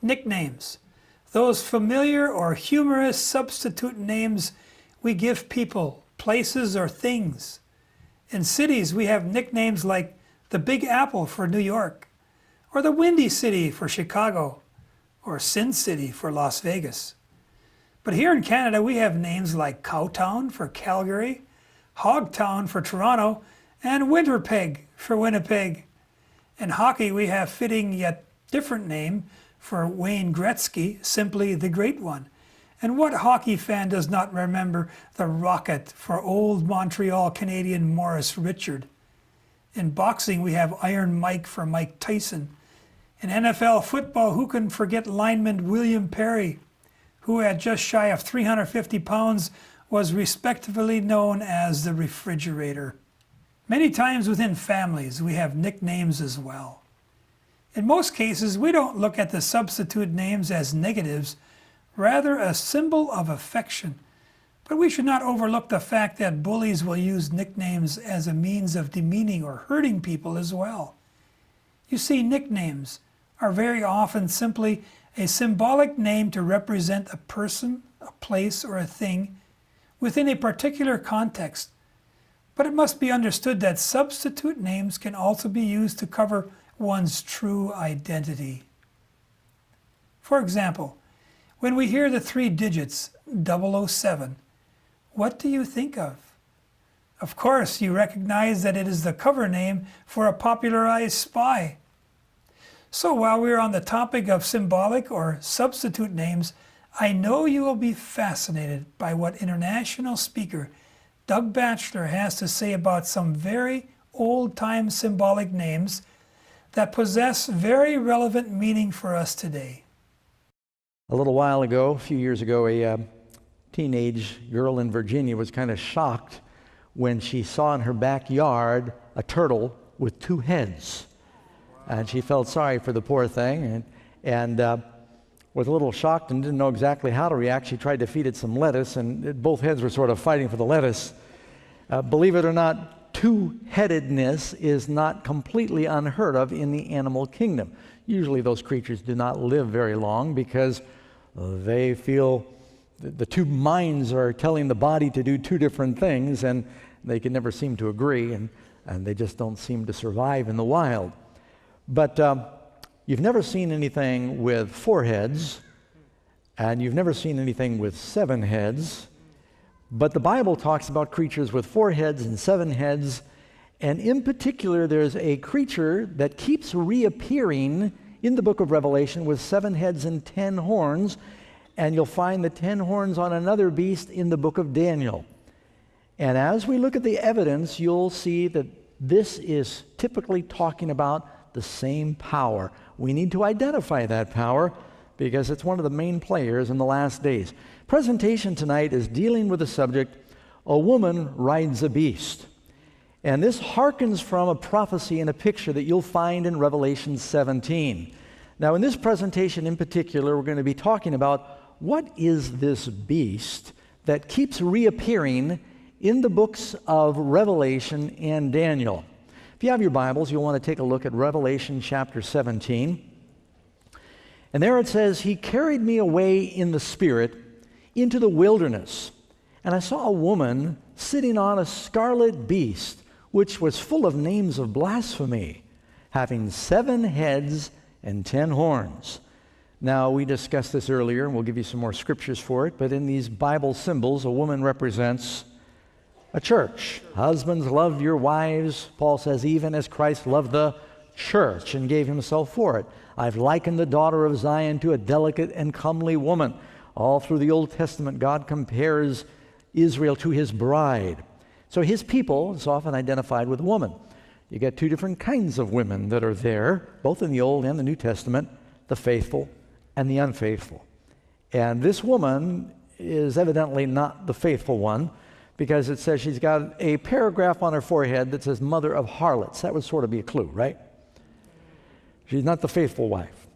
Nicknames. Those familiar or humorous substitute names we give people, places, or things. In cities, we have nicknames like the Big Apple for New York, or the Windy City for Chicago, or Sin City for Las Vegas. But here in Canada, we have names like Cowtown for Calgary, Hogtown for Toronto, and Winterpeg for Winnipeg. In hockey, we have fitting yet different name for Wayne Gretzky, simply the Great One. And what hockey fan does not remember the Rocket for old Montreal Canadian Maurice Richard? In boxing, we have Iron Mike for Mike Tyson. In NFL football, who can forget lineman William Perry, who at just shy of 350 pounds was respectively known as the Refrigerator. Many times within families, we have nicknames as well. In most cases, we don't look at the substitute names as negatives, rather a symbol of affection. But we should not overlook the fact that bullies will use nicknames as a means of demeaning or hurting people as well. You see, nicknames are very often simply a symbolic name to represent a person, a place, or a thing within a particular context. But it must be understood that substitute names can also be used to cover one's true identity. For example, when we hear the 3 digits 007, what do you think of? Of course, you recognize that it is the cover name for a popularized spy. So while we're on the topic of symbolic or substitute names, I know you will be fascinated by what international speaker Doug Batchelor has to say about some very old-time symbolic names that possess very relevant meaning for us today. A little while ago, a few years ago, a teenage girl in Virginia was kind of shocked when she saw in her backyard a turtle with 2 heads. And she felt sorry for the poor thing and was a little shocked and didn't know exactly how to react. She tried to feed it some lettuce, and both heads were sort of fighting for the lettuce. Believe it or not, 2-headedness is not completely unheard of in the animal kingdom. Usually those creatures do not live very long because they feel the 2 minds are telling the body to do 2 different things, and they can never seem to agree, and they just don't seem to survive in the wild. But you've never seen anything with 4 heads, and you've never seen anything with 7 heads. But the Bible talks about creatures with 4 heads and 7 heads, and in particular, there's a creature that keeps reappearing in the book of Revelation with 7 heads and 10 horns, and you'll find the 10 horns on another beast in the book of Daniel. And as we look at the evidence, you'll see that this is typically talking about the same power. We need to identify that power because it's one of the main players in the last days. Presentation tonight is dealing with the subject, a woman rides a beast. And this harkens from a prophecy and a picture that you'll find in Revelation 17. Now, in this presentation in particular, we're going to be talking about what is this beast that keeps reappearing in the books of Revelation and Daniel. If you have your Bibles, you'll want to take a look at Revelation chapter 17. And there it says, "He carried me away in the Spirit into the wilderness, and I saw a woman sitting on a scarlet beast, which was full of names of blasphemy, having 7 heads and 10 horns." Now, we discussed this earlier, and we'll give you some more scriptures for it, but in these Bible symbols, a woman represents a church. Husbands, love your wives, Paul says, even as Christ loved the church and gave himself for it. I've likened the daughter of Zion to a delicate and comely woman. All through the Old Testament, God compares Israel to his bride. So his people is often identified with woman. You get 2 different kinds of women that are there, both in the Old and the New Testament, the faithful and the unfaithful. And this woman is evidently not the faithful one, because it says she's got a paragraph on her forehead that says mother of harlots. That would sort of be a clue, right? She's not the faithful wife.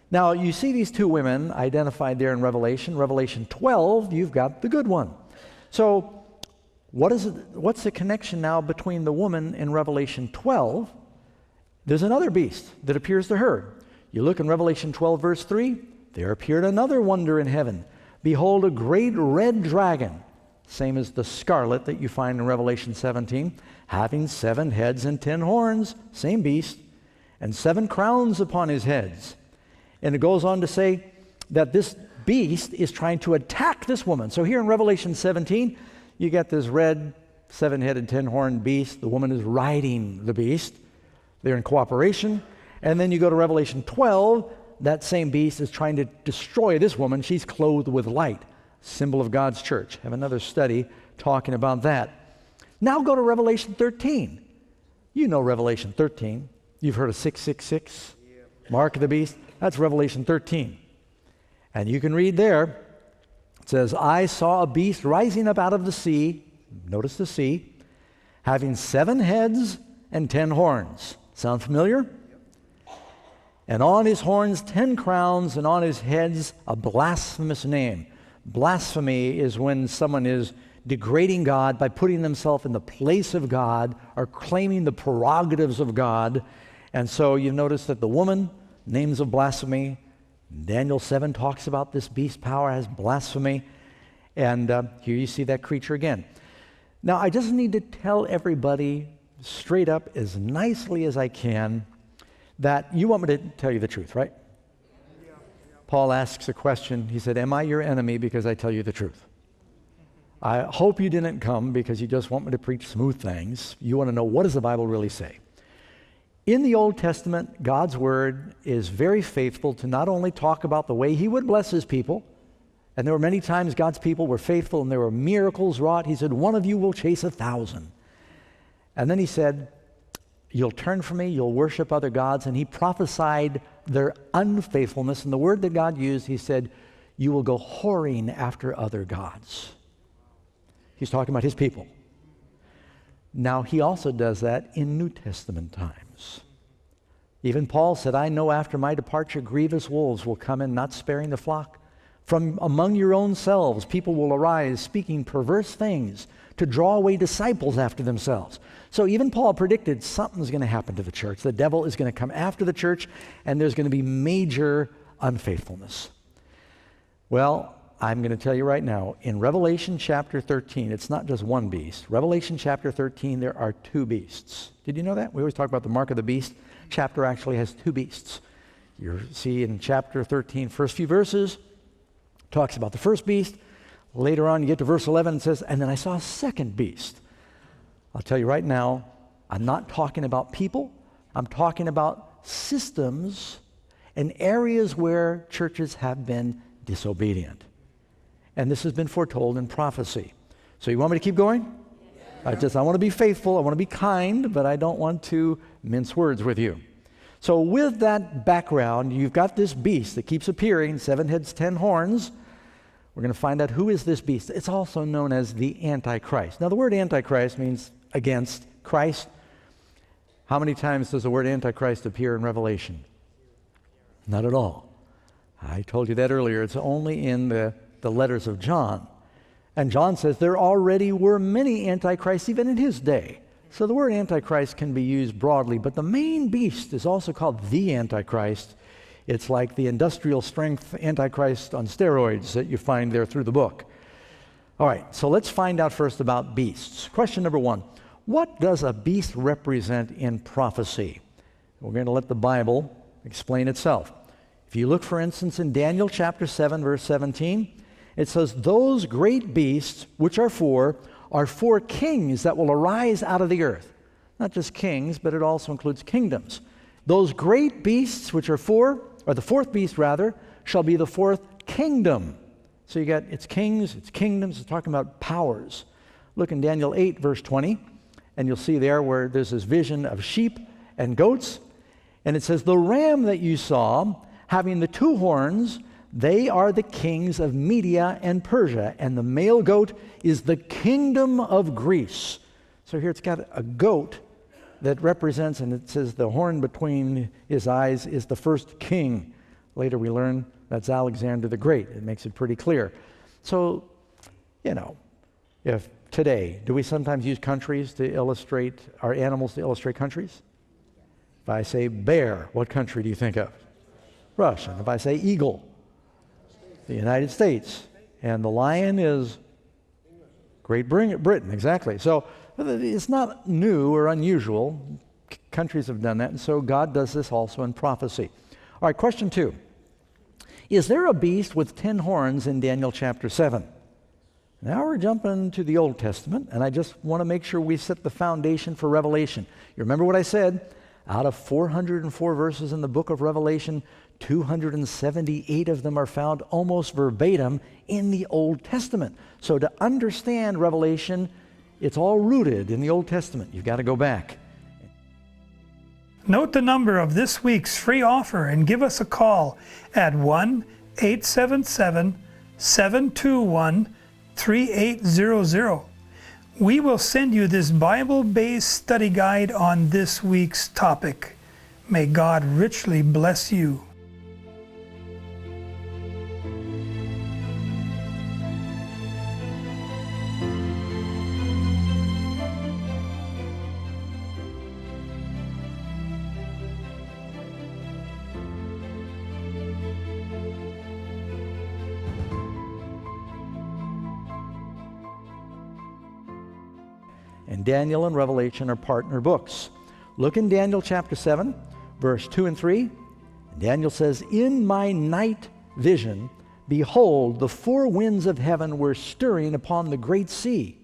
Now, you see these 2 women identified there in Revelation. Revelation 12, you've got the good one. So what's the connection now between the woman in Revelation 12? There's another beast that appears to her. You look in Revelation 12, verse 3, there appeared another wonder in heaven. Behold, a great red dragon, same as the scarlet that you find in Revelation 17, having 7 heads and 10 horns, same beast, and 7 crowns upon his heads. And it goes on to say that this beast is trying to attack this woman. So here in Revelation 17, you get this red 7-headed, 10-horned beast. The woman is riding the beast. They're in cooperation. And then you go to Revelation 12, that same beast is trying to destroy this woman. She's clothed with light, symbol of God's church. Have another study talking about that. Now go to Revelation 13. You know Revelation 13. You've heard of 666, mark of the beast. That's Revelation 13. And you can read there, it says, I saw a beast rising up out of the sea, notice the sea, having 7 heads and 10 horns. Sound familiar? And on his horns 10 crowns, and on his heads a blasphemous name. Blasphemy is when someone is degrading God by putting themselves in the place of God or claiming the prerogatives of God. And so you notice that the woman, names of blasphemy. Daniel 7 talks about this beast power as blasphemy. And here you see that creature again. Now, I just need to tell everybody straight up as nicely as I can that you want me to tell you the truth, right? Yeah. Paul asks a question. He said, am I your enemy because I tell you the truth? I hope you didn't come because you just want me to preach smooth things. You want to know, what does the Bible really say? In the Old Testament, God's Word is very faithful to not only talk about the way He would bless His people, and there were many times God's people were faithful and there were miracles wrought. He said, one of you will chase 1,000. And then He said, you'll turn from me, you'll worship other gods. And He prophesied their unfaithfulness. And the word that God used, He said, you will go whoring after other gods. He's talking about His people. Now, He also does that in New Testament times. Even Paul said, I know after my departure grievous wolves will come in, not sparing the flock. From among your own selves people will arise, speaking perverse things to draw away disciples after themselves. So even Paul predicted something's going to happen to the church. The devil is going to come after the church, and there's going to be major unfaithfulness. Well, I'm going to tell you right now, in Revelation chapter 13, it's not just one beast. Revelation chapter 13, there are 2 beasts. Did you know that? We always talk about the mark of the beast. Chapter actually has 2 beasts. You see in chapter 13, first few verses, talks about the first beast. Later on, you get to verse 11, it says, and then I saw a second beast. I'll tell you right now, I'm not talking about people. I'm talking about systems and areas where churches have been disobedient. And this has been foretold in prophecy. So you want me to keep going? Yeah. I want to be faithful. I want to be kind, but I don't want to mince words with you. So with that background, you've got this beast that keeps appearing, 7 heads, 10 horns. We're going to find out who is this beast. It's also known as the Antichrist. Now, the word Antichrist means against Christ. How many times does the word Antichrist appear in Revelation? Not at all. I told you that earlier. It's only in the letters of John. And John says there already were many Antichrists even in his day. So the word Antichrist can be used broadly, but the main beast is also called the Antichrist. It's like the industrial strength Antichrist on steroids that you find there through the book. All right, so let's find out first about beasts. Question number 1, what does a beast represent in prophecy? We're going to let the Bible explain itself. If you look, for instance, in Daniel chapter 7, verse 17, it says, those great beasts, which are 4 kings that will arise out of the earth. Not just kings, but it also includes kingdoms. Those great beasts, which are 4, or the 4th beast rather, shall be the 4th kingdom. So you got its kings, its kingdoms, it's talking about powers. Look in Daniel 8, verse 20, and you'll see there where there's this vision of sheep and goats. And it says, the ram that you saw, having the 2 horns, they are the kings of Media and Persia, and the male goat is the kingdom of Greece. So here it's got a goat that represents, and it says the horn between his eyes is the first king. Later we learn that's Alexander the Great. It makes it pretty clear. So, if today, do we sometimes use countries to illustrate, our animals to illustrate countries? If I say bear, what country do you think of? Russia. If I say eagle, The United States. And the lion is Great Britain, exactly. So it's not new or unusual. Countries have done that, and so God does this also in prophecy. All right, question 2. Is there a beast with 10 horns in Daniel chapter 7? Now we're jumping to the Old Testament, and I just want to make sure we set the foundation for Revelation. You remember what I said? Out of 404 verses in the book of Revelation, 278 of them are found almost verbatim in the Old Testament. So to understand Revelation, it's all rooted in the Old Testament. You've got to go back. Note the number of this week's free offer and give us a call at 1-877-721-3800. We will send you this Bible-based study guide on this week's topic. May God richly bless you. And Daniel and Revelation are partner books. Look in Daniel chapter 7, verse 2 and 3. Daniel says, "In my night vision, behold, the 4 winds of heaven were stirring upon the great sea."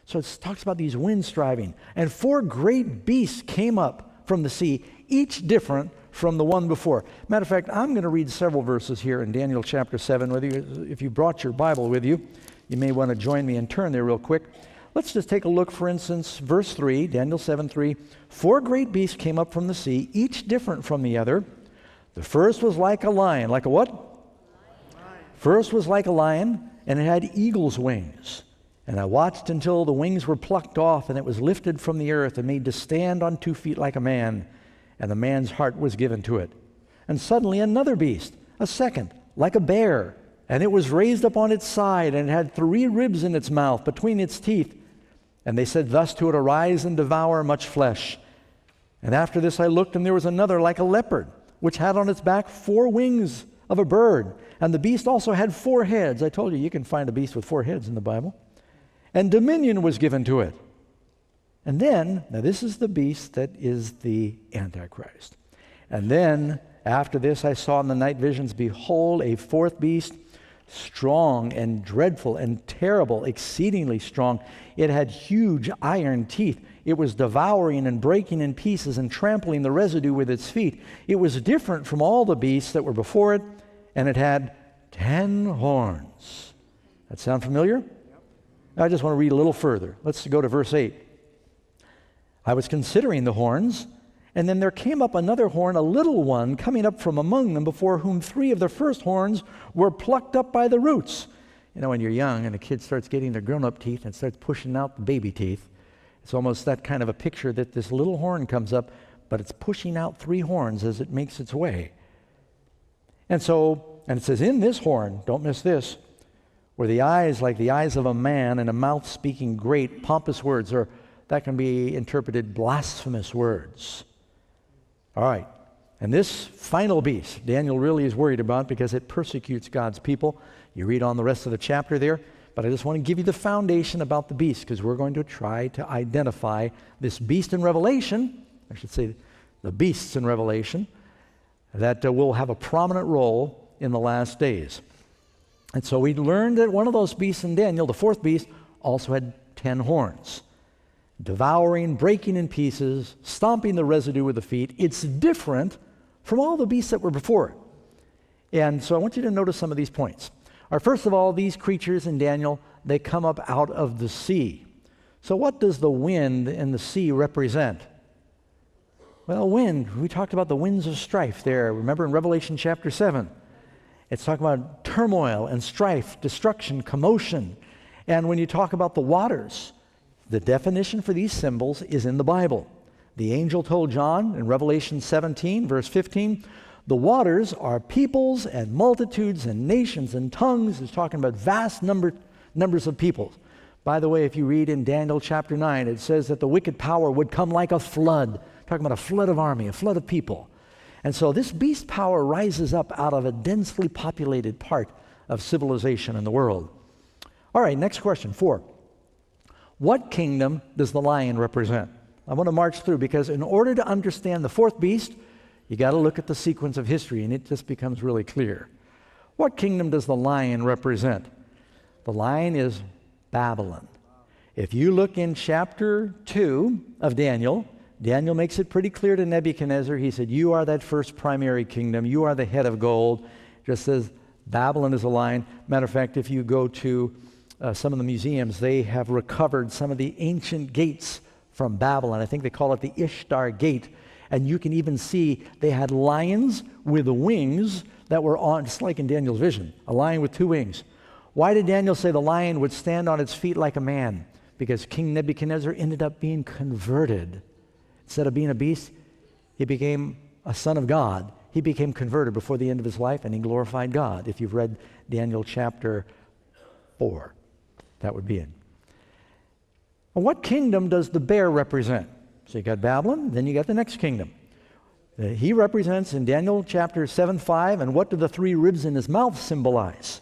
So it talks about these winds striving. "And 4 great beasts came up from the sea, each different from the one before." Matter of fact, I'm going to read several verses here in Daniel chapter 7. If you brought your Bible with you, you may want to join me and turn there real quick. Let's just take a look, for instance, verse 3, Daniel 7:3. "4 great beasts came up from the sea, each different from the other. The first was like a lion." Like a what? "First was like a lion, and it had eagle's wings. And I watched until the wings were plucked off, and it was lifted from the earth and made to stand on 2 feet like a man, and the man's heart was given to it. And suddenly another beast, a second, like a bear, and it was raised up on its side, and it had 3 ribs in its mouth between its teeth. And they said thus to it, Arise and devour much flesh. And after this I looked, and there was another like a leopard, which had on its back 4 wings of a bird. And the beast also had 4 heads." I told you, you can find a beast with 4 heads in the Bible. "And dominion was given to it." And then, now this is the beast that is the Antichrist. "And then, after this I saw in the night visions, behold, a 4th beast, strong and dreadful and terrible, exceedingly strong. It had huge iron teeth. It was devouring and breaking in pieces and trampling the residue with its feet. It was different from all the beasts that were before it, and it had 10 horns." That sound familiar? Yep. I just want to read a little further. Let's go to verse 8. "I was considering the horns, and then there came up another horn, a little one, coming up from among them, before whom 3 of the first horns were plucked up by the roots." You know, when you're young and a kid starts getting their grown-up teeth and starts pushing out the baby teeth, it's almost that kind of a picture that this little horn comes up, but it's pushing out 3 horns as it makes its way. And it says, "In this horn," don't miss this, "were the eyes like the eyes of a man, and a mouth speaking great, pompous words," or that can be interpreted blasphemous words. All right, and this final beast, Daniel really is worried about because it persecutes God's people. You read on the rest of the chapter there, but I just want to give you the foundation about the beast, because we're going to try to identify this beast in Revelation, I should say the beasts in Revelation, that will have a prominent role in the last days. And so we learned that one of those beasts in Daniel, the 4th beast, also had 10 horns. Devouring, breaking in pieces, stomping the residue with the feet. It's different from all the beasts that were before it. And so I want you to notice some of these points. First of all, these creatures in Daniel, they come up out of the sea. So what does the wind and the sea represent? Well, wind, we talked about the winds of strife there. Remember in Revelation chapter 7, it's talking about turmoil and strife, destruction, commotion. And when you talk about the waters, the definition for these symbols is in the Bible. The angel told John in Revelation 17, verse 15, "The waters are peoples and multitudes and nations and tongues." It's talking about vast numbers of people. By the way, if you read in Daniel chapter 9, it says that the wicked power would come like a flood. Talking about a flood of army, a flood of people. And so this beast power rises up out of a densely populated part of civilization in the world. All right, next question, 4. What kingdom does the lion represent? I want to march through because in order to understand the fourth beast, you got to look at the sequence of history and it just becomes really clear. What kingdom does the lion represent? The lion is Babylon. If you look in chapter 2 of Daniel, Daniel makes it pretty clear to Nebuchadnezzar. He said, you are that first primary kingdom. You are the head of gold. Just says Babylon is a lion. Matter of fact, if you go to some of the museums, they have recovered some of the ancient gates from Babylon. I think they call it the Ishtar Gate. And you can even see they had lions with wings that were on, just like in Daniel's vision, a lion with 2 wings. Why did Daniel say the lion would stand on its feet like a man? Because King Nebuchadnezzar ended up being converted. Instead of being a beast, he became a son of God. He became converted before the end of his life, and he glorified God. If you've read Daniel chapter 4, that would be it. And what kingdom does the bear represent? So you got Babylon, then you got the next kingdom. He represents in Daniel chapter 7:5, and what do the 3 ribs in his mouth symbolize?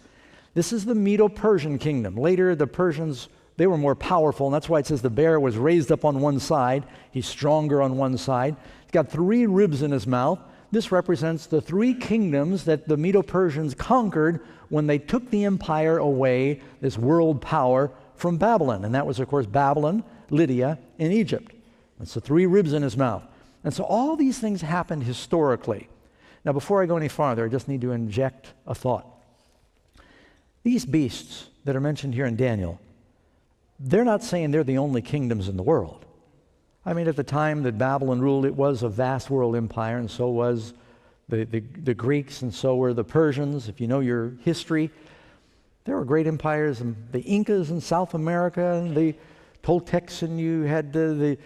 This is the Medo-Persian kingdom. Later, the Persians, they were more powerful, and that's why it says the bear was raised up on one side. He's stronger on one side. He's got 3 ribs in his mouth. This represents the 3 kingdoms that the Medo-Persians conquered when they took the empire away, this world power, from Babylon. And that was, of course, Babylon, Lydia, and Egypt. That's the 3 ribs in his mouth. And so all these things happened historically. Now, before I go any farther, I just need to inject a thought. These beasts that are mentioned here in Daniel, they're not saying they're the only kingdoms in the world. I mean, at the time that Babylon ruled, it was a vast world empire, and so was the Greeks, and so were the Persians. If you know your history, there were great empires, and the Incas in South America, and the Toltecs, and you had the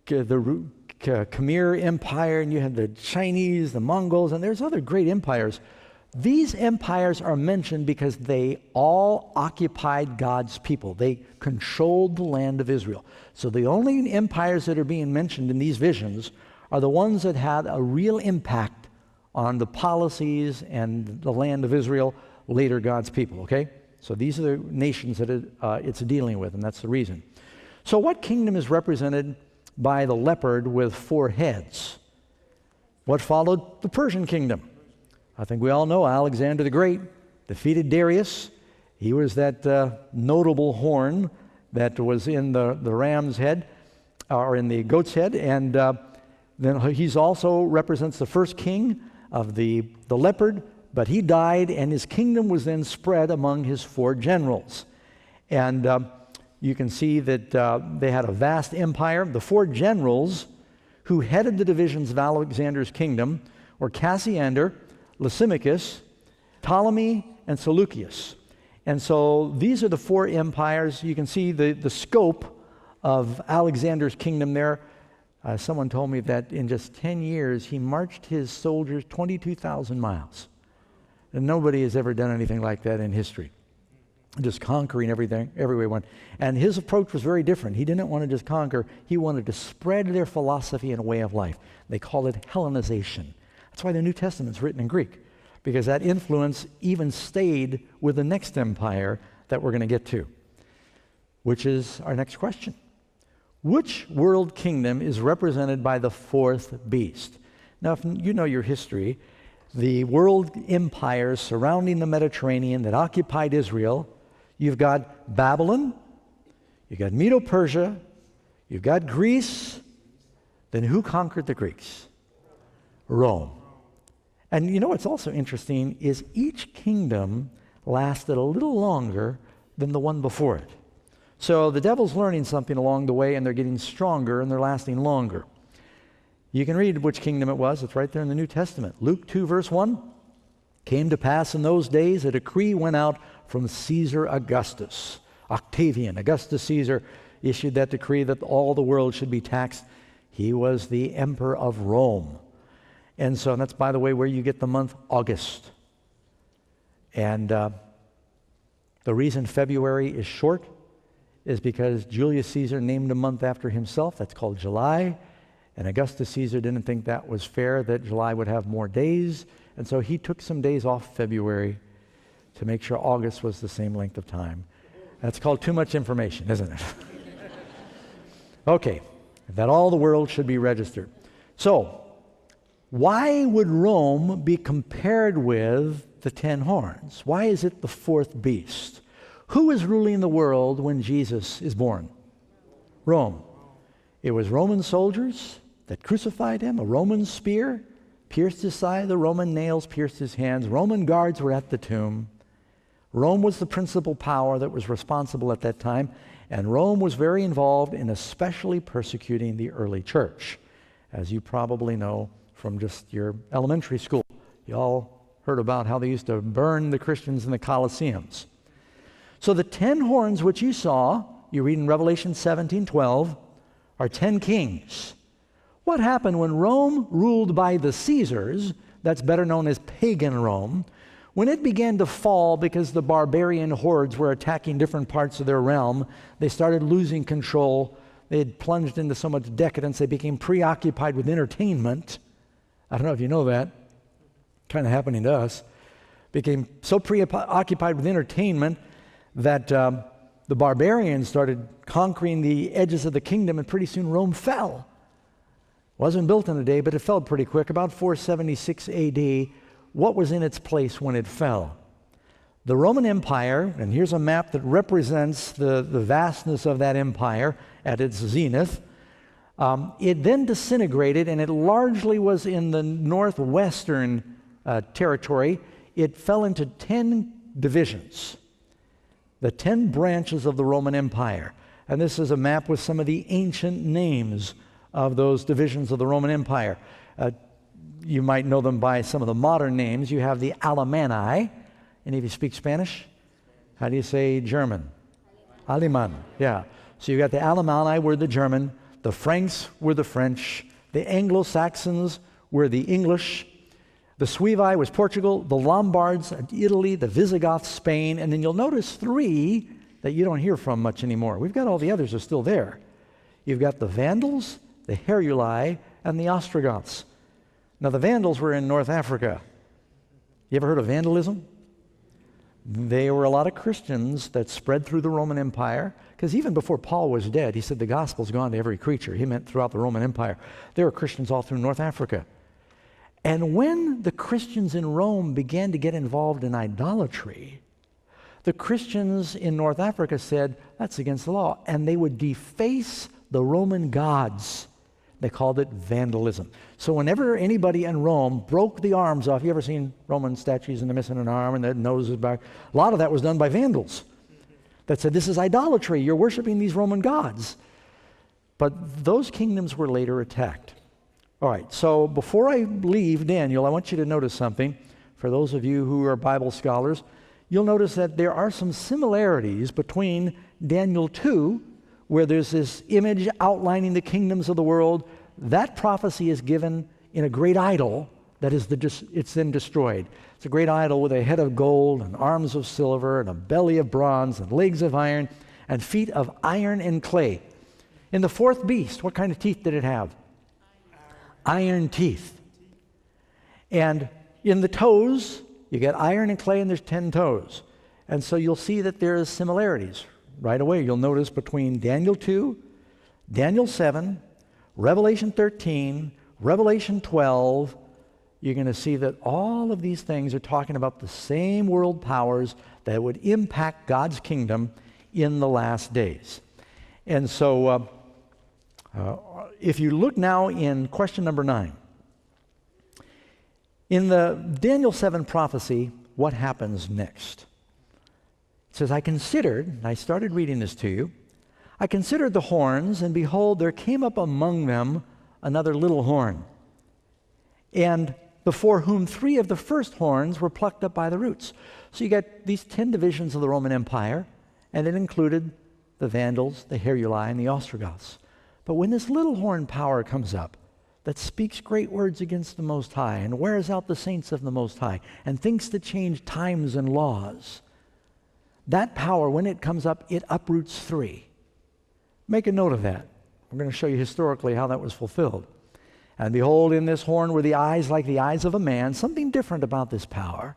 Khmer Empire, and you had the Chinese, the Mongols, and there's other great empires. These empires are mentioned because they all occupied God's people. They controlled the land of Israel. So the only empires that are being mentioned in these visions are the ones that had a real impact on the policies and the land of Israel, later God's people, okay? So these are the nations that it's dealing with, and that's the reason. So what kingdom is represented by the leopard with 4 heads? What followed? The Persian kingdom. I think we all know Alexander the Great defeated Darius. He was that notable horn that was in the ram's head, or in the goat's head, and then he's also represents the first king of the leopard, but he died, and his kingdom was then spread among his 4 generals. And you can see that they had a vast empire. The 4 generals who headed the divisions of Alexander's kingdom were Cassander, Lysimachus, Ptolemy, and Seleucus. And so these are the 4 empires. You can see the scope of Alexander's kingdom there. Someone told me that in just 10 years, he marched his soldiers 22,000 miles. And nobody has ever done anything like that in history. Just conquering everything, everywhere he went. And his approach was very different. He didn't want to just conquer. He wanted to spread their philosophy and way of life. They call it Hellenization. That's why the New Testament's written in Greek, because that influence even stayed with the next empire that we're going to get to, which is our next question. Which world kingdom is represented by the 4th beast? Now, if you know your history, the world empires surrounding the Mediterranean that occupied Israel, you've got Babylon, you've got Medo-Persia, you've got Greece, then who conquered the Greeks? Rome. And you know what's also interesting is each kingdom lasted a little longer than the one before it. So the devil's learning something along the way, and they're getting stronger, and they're lasting longer. You can read which kingdom it was. It's right there in the New Testament. Luke 2, verse 1. Came to pass in those days a decree went out from Caesar Augustus. Octavian, Augustus Caesar, issued that decree that all the world should be taxed. He was the emperor of Rome. And so that's, by the way, where you get the month August. And the reason February is short is because Julius Caesar named a month after himself. That's called July. And Augustus Caesar didn't think that was fair, that July would have more days. And so he took some days off February to make sure August was the same length of time. That's called too much information, isn't it? Okay, that all the world should be registered. So, why would Rome be compared with the 10 horns? Why is it the fourth beast? Who is ruling the world when Jesus is born? Rome. It was Roman soldiers that crucified him. A Roman spear pierced his side. The Roman nails pierced his hands. Roman guards were at the tomb. Rome was the principal power that was responsible at that time, and Rome was very involved in especially persecuting the early church, as you probably know from just your elementary school. You all heard about how they used to burn the Christians in the Colosseums. So the 10 horns which you saw, you read in Revelation 17:12, are 10 kings. What happened when Rome ruled by the Caesars, that's better known as pagan Rome, when it began to fall because the barbarian hordes were attacking different parts of their realm, they started losing control. They had plunged into so much decadence, they became preoccupied with entertainment. I don't know if you know that. Kind of happening to us. Became so preoccupied with entertainment that the barbarians started conquering the edges of the kingdom, and pretty soon Rome fell. Wasn't built in a day, but it fell pretty quick. About 476 AD, what was in its place when it fell? The Roman Empire, and here's a map that represents the vastness of that empire at its zenith. It then disintegrated, and it largely was in the northwestern territory. It fell into 10 divisions, the 10 branches of the Roman Empire. And this is a map with some of the ancient names of those divisions of the Roman Empire. You might know them by some of the modern names. You have the Alemanni. Any of you speak Spanish? How do you say German? Aleman, yeah. So you got the Alemanni were the German, the Franks were the French, the Anglo-Saxons were the English, the Suevi was Portugal, the Lombards, Italy, the Visigoths, Spain, and then you'll notice 3 that you don't hear from much anymore. We've got all the others are still there. You've got the Vandals, the Heruli, and the Ostrogoths. Now the Vandals were in North Africa. You ever heard of vandalism? They were a lot of Christians that spread through the Roman Empire, because even before Paul was dead, he said the gospel's gone to every creature. He meant throughout the Roman Empire. There were Christians all through North Africa. And when the Christians in Rome began to get involved in idolatry, the Christians in North Africa said, that's against the law, and they would deface the Roman gods. They called it vandalism. So whenever anybody in Rome broke the arms off, you ever seen Roman statues and they're missing an arm and their nose is back? A lot of that was done by vandals that said, this is idolatry. You're worshiping these Roman gods. But those kingdoms were later attacked. All right, so before I leave Daniel, I want you to notice something. For those of you who are Bible scholars, you'll notice that there are some similarities between Daniel 2, where there's this image outlining the kingdoms of the world. That prophecy is given in a great idol that is it's then destroyed. It's a great idol with a head of gold and arms of silver and a belly of bronze and legs of iron and feet of iron and clay. In the fourth beast, what kind of teeth did it have? Iron teeth. And in the toes, you get iron and clay, and there's 10 toes. And so you'll see that there is similarities. Right away, you'll notice between Daniel 2, Daniel 7, Revelation 13, Revelation 12, you're going to see that all of these things are talking about the same world powers that would impact God's kingdom in the last days. And so if you look now in question number 9, in the Daniel 7 prophecy, what happens next? It says, I started reading this to you, I considered the horns, and behold, there came up among them another little horn, and before whom 3 of the first horns were plucked up by the roots. So you get these 10 divisions of the Roman Empire, and it included the Vandals, the Heruli, and the Ostrogoths. But when this little horn power comes up, that speaks great words against the Most High, and wears out the saints of the Most High, and thinks to change times and laws, that power, when it comes up, it uproots 3. Make a note of that. We're going to show you historically how that was fulfilled. And behold, in this horn were the eyes like the eyes of a man, something different about this power,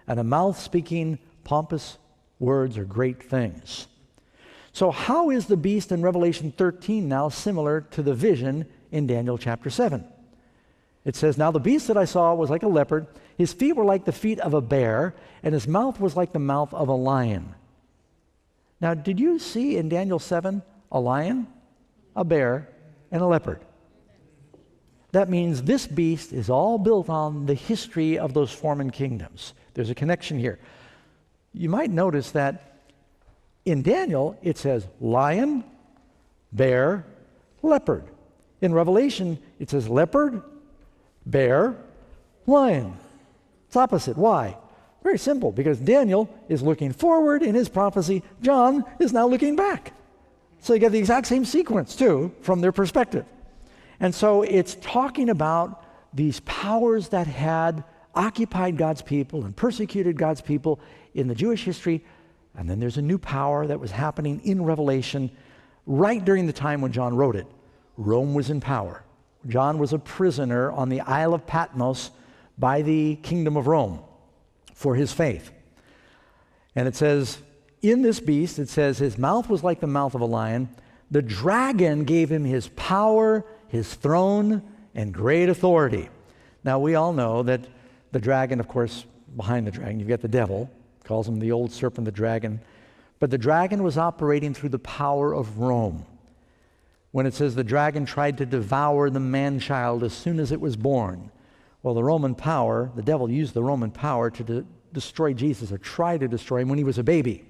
and a mouth speaking Pompous words are great things. So how is the beast in Revelation 13 now similar to the vision in Daniel chapter 7? It says, "Now the beast that I saw was like a leopard. His feet were like the feet of a bear, and his mouth was like the mouth of a lion." Now, did you see in Daniel 7 a lion, a bear, and a leopard? That means this beast is all built on the history of those former kingdoms. There's a connection here. You might notice that in Daniel, it says lion, bear, leopard. In Revelation, it says leopard, bear, lion. It's opposite. Why? Very simple, because Daniel is looking forward in his prophecy. John is now looking back. So you get the exact same sequence, too, from their perspective. And so it's talking about these powers that had occupied God's people and persecuted God's people in the Jewish history. And then there's a new power that was happening in Revelation right during the time when John wrote it. Rome was in power. John was a prisoner on the Isle of Patmos by the kingdom of Rome for his faith. And it says, in this beast, it says, his mouth was like the mouth of a lion. The dragon gave him his power, his throne, and great authority. Now, we all know that the dragon, of course, behind the dragon, you've got the devil, calls him the old serpent, the dragon. But the dragon was operating through the power of Rome. When it says the dragon tried to devour the man-child as soon as it was born, well, the Roman power, the devil used the Roman power to destroy Jesus, or try to destroy him when he was a baby.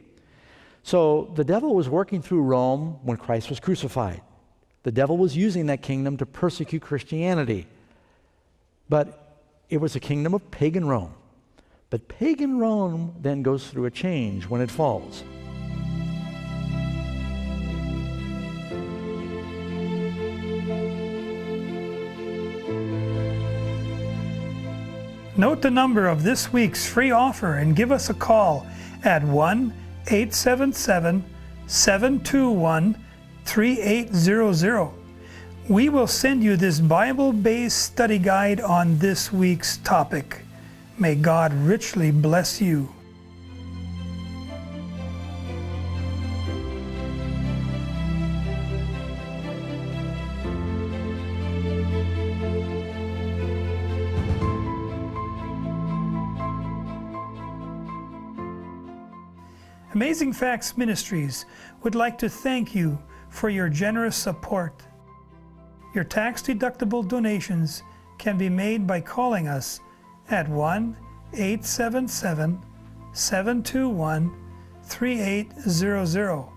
So the devil was working through Rome when Christ was crucified. The devil was using that kingdom to persecute Christianity. But it was a kingdom of pagan Rome. But pagan Rome then goes through a change when it falls. Note the number of this week's free offer and give us a call at 1-877-721-3800. We will send you this Bible-based study guide on this week's topic. May God richly bless you. Amazing Facts Ministries would like to thank you for your generous support. Your tax-deductible donations can be made by calling us at 1-877-721-3800